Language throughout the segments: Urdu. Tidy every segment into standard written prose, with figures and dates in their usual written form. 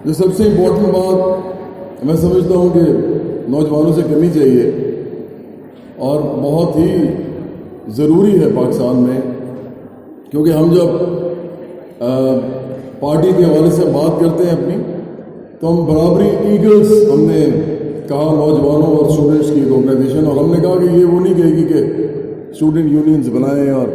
جو سب سے امپورٹنٹ بات میں سمجھتا ہوں کہ نوجوانوں سے کرنی چاہیے اور بہت ہی ضروری ہے پاکستان میں، کیونکہ ہم جب پارٹی کے حوالے سے بات کرتے ہیں اپنی، تو ہم برابری ایگلز ہم نے کہا نوجوانوں اور اسٹوڈنٹس کی ایک آرگنائزیشن، اور ہم نے کہا کہ یہ وہ نہیں کہے گی کہ اسٹوڈنٹ یونینز بنائیں اور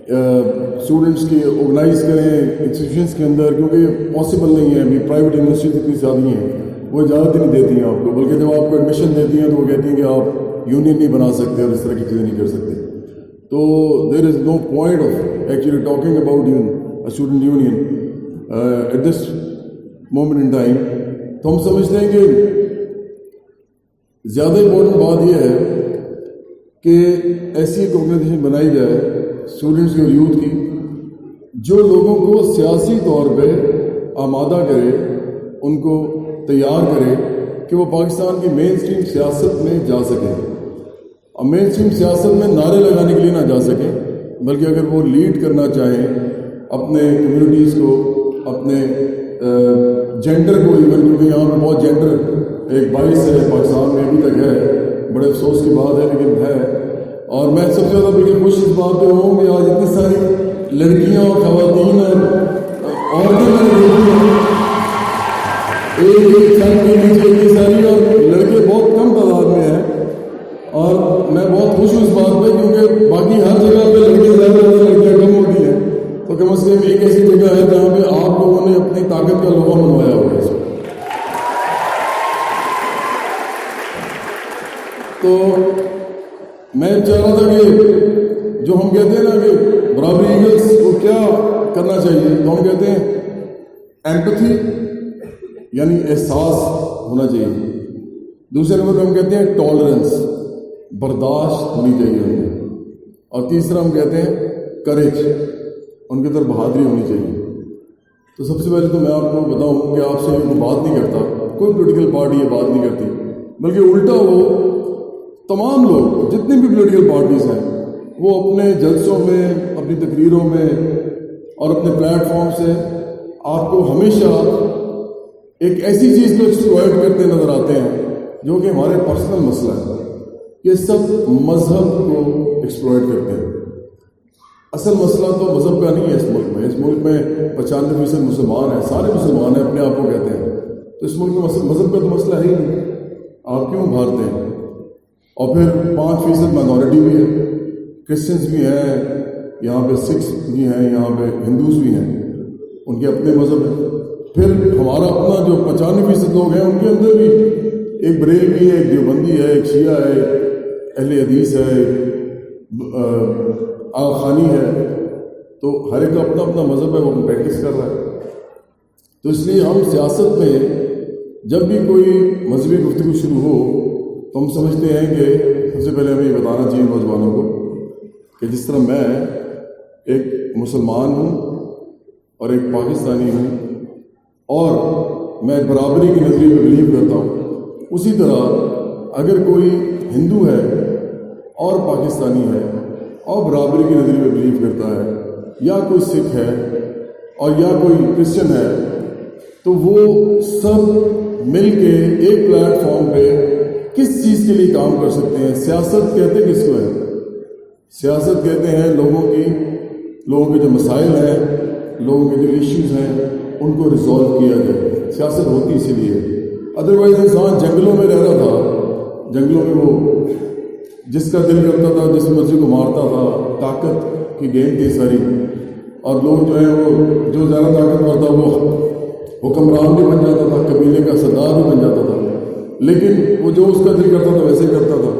اسٹوڈنٹس کی آرگنائز کریں انسٹیٹیوشنس کے اندر، کیونکہ یہ پاسبل نہیں ہے. ابھی پرائیویٹ یونیورسٹیز اتنی زیادہ ہیں وہ اجازت ہی نہیں دیتی ہیں آپ کو، بلکہ جب آپ کو ایڈمیشن دیتی ہیں تو وہ کہتی ہیں کہ آپ یونین نہیں بنا سکتے اور اس طرح کی چیزیں نہیں کر سکتے. تو there is no point of actually talking about student union at this moment in time. تو ہم سمجھتے ہیں کہ زیادہ امپورٹنٹ بات یہ ہے کہ ایسی ایک آرگنائزیشن بنائی جائے اسٹوڈنٹس کی اور یوتھ کی، جو لوگوں کو سیاسی طور پہ آمادہ کرے، ان کو تیار کرے کہ وہ پاکستان کی مین اسٹریم سیاست میں جا سکیں. اور مین اسٹریم سیاست میں نعرے لگانے کے لیے نہ جا سکیں، بلکہ اگر وہ لیڈ کرنا چاہیں اپنے کمیونٹیز کو، اپنے جینڈر کو ایون، کیونکہ یہاں پہ بہت جینڈر ایک باعث ہے پاکستان میں ابھی تک ہے، بڑے افسوس کی بات ہے لیکن ہے. اور میں سب سے زیادہ بلکہ خوش اس بات پہ ہوں کہ آج اتنی ساری لڑکیاں اور خواتین اور عورتیں میں نے دیکھی ہیں ایک چھت کے نیچے اتنی ساری، اور لڑکے بہت کم تعداد میں ہیں. اور میں بہت خوش ہوں اس بات پہ، کیونکہ باقی ہر جگہ پہ لڑکے زیادہ لڑکیاں کم ہوتی ہیں، تو کم از کم ایک ایسی جگہ ہے جہاں پہ آپ لوگوں نے اپنی طاقت کا لوگا منوایا ہوا ہے. تو میں چاہ رہا تھا کہ جو ہم کہتے ہیں نا کہ برابری ایگلز کو کیا کرنا چاہیے، تو ہم کہتے ہیں ایمپتھی یعنی احساس ہونا چاہیے. دوسرے نمبر پہ ہم کہتے ہیں ٹالرنس، برداشت ہونی چاہیے ان میں. اور تیسرا ہم کہتے ہیں کریج، ان کے اندر بہادری ہونی چاہیے. تو سب سے پہلے تو میں آپ کو بتاؤں کہ آپ سے کوئی بات نہیں کرتا، کوئی پولیٹیکل پارٹی یہ بات نہیں کرتی، بلکہ الٹا وہ تمام لوگ جتنی بھی پولیٹیکل پارٹیز ہیں وہ اپنے جلسوں میں، اپنی تقریروں میں اور اپنے پلیٹ فارم سے آپ کو ہمیشہ ایک ایسی چیز کو ایکسپلائٹ کرتے نظر آتے ہیں جو کہ ہمارے پرسنل مسئلہ ہے. یہ سب مذہب کو ایکسپلائٹ کرتے ہیں. اصل مسئلہ تو مذہب کا نہیں ہے اس ملک میں. اس ملک میں 95% مسلمان ہیں، سارے مسلمان ہیں اپنے آپ کو کہتے ہیں. تو اس ملک میں مذہب کا تو مسئلہ ہے ہی نہیں، آپ کیوں بھارتے ہیں؟ اور پھر 5% مائنورٹی بھی ہے، کرسچنس بھی ہیں یہاں پہ، سکھ بھی ہیں یہاں پہ، ہندوز بھی ہیں، ان کے اپنے مذہب ہیں. پھر ہمارا اپنا جو 95% لوگ ہیں ان کے اندر بھی ایک بریلوی ہے، ایک دیوبندی ہے، ایک شیعہ ہے، اہل حدیث ہے، آخانی ہے. تو ہر ایک کا اپنا اپنا مذہب ہے، وہ پریکٹس کر رہا ہے. تو اس لیے ہم سیاست میں جب بھی کوئی مذہبی گفتگو شروع ہو تو ہم سمجھتے ہیں کہ سب سے پہلے ہمیں یہ بتانا چاہیے نوجوانوں کو کہ جس طرح میں ایک مسلمان ہوں اور ایک پاکستانی ہوں اور میں برابری کے نظریے پہ بلیو کرتا ہوں، اسی طرح اگر کوئی ہندو ہے اور پاکستانی ہے اور برابری کے نظریے پہ بلیو کرتا ہے، یا کوئی سکھ ہے اور یا کوئی کرسچن ہے، تو وہ سب مل کے ایک پلیٹ فارم پہ کس چیز کے لیے کام کر سکتے ہیں. سیاست کہتے کس کو ہے؟ سیاست کہتے ہیں لوگوں کے جو مسائل ہیں، لوگوں کے جو ایشوز ہیں ان کو ریزالو کیا جائے. سیاست ہوتی اسی لیے. ادروائز انسان جنگلوں میں رہ رہا تھا، جنگلوں میں وہ جس کا دل کرتا تھا جس مرضی کو مارتا تھا، طاقت کی گیم تھی ساری. اور لوگ جو ہیں وہ جو زیادہ طاقتور تھا وہ حکمران بھی بن جاتا تھا، قبیلے کا سردار بھی بن جاتا تھا، لیکن وہ جو اس کا دل کرتا تھا ویسے کرتا تھا.